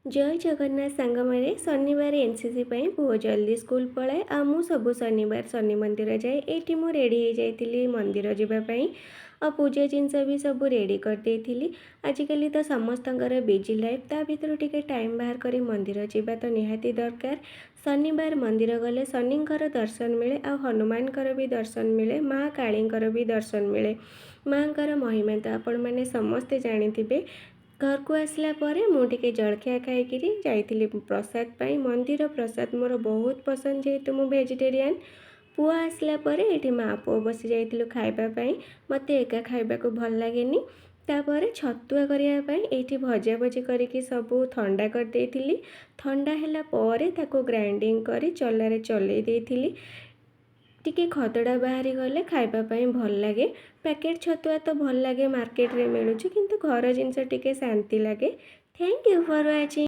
जय जगन्नाथ सांग मेरे शनिवार एनसीसी पई बहुत जल्दी स्कूल पलाए आ मु सब शनिवार शनि मंदिर जाए ये मु रेडी हो जाइली मंदिर जावाई आ पूजा जिनस भी सब रेडी कर देइथिली। आजिकल तो समस्तଙ୍କର बिजी लाइफ ता भीतर टिके टाइम बाहर करी मंदिर जावा तो निहाती दरकार। शनिवार मंदिर गले शनिंकर दर्शन मिले आ हनुमानकर भी दर्शन मिले, माँ कालींकर भी दर्शन मिले। माँकर महिमा तो आपण मैंने समस्ते जानिथिबे। घर को आसला परे मु टिके जलखिया खाइकिरी जाइथिली प्रसाद पाई। मंदिर प्रसाद मोर बहुत पसंद जेहेतु मु वेजिटेरियन। पुआ आसला परे एठी माँ पुआ बसी जाइथिलु खाइबा पाई। मते एका खाइबा को भल लागेनी। तापर छतुआ करिया पाई एठी भजा भजी करिकी सबू ठंडा कर देइथिली। ठंडा हैला परे ताको ग्राइंडिंग करी चलारे चलै देइथिली। टिके खतड़ा बाहरी गले खाइबा पाई भल लगे। पैकेट छतुआ तो भल लगे मार्केट रे मिलुछि किंतु घर जिनस टिके शांति लगे। Thank you for watching.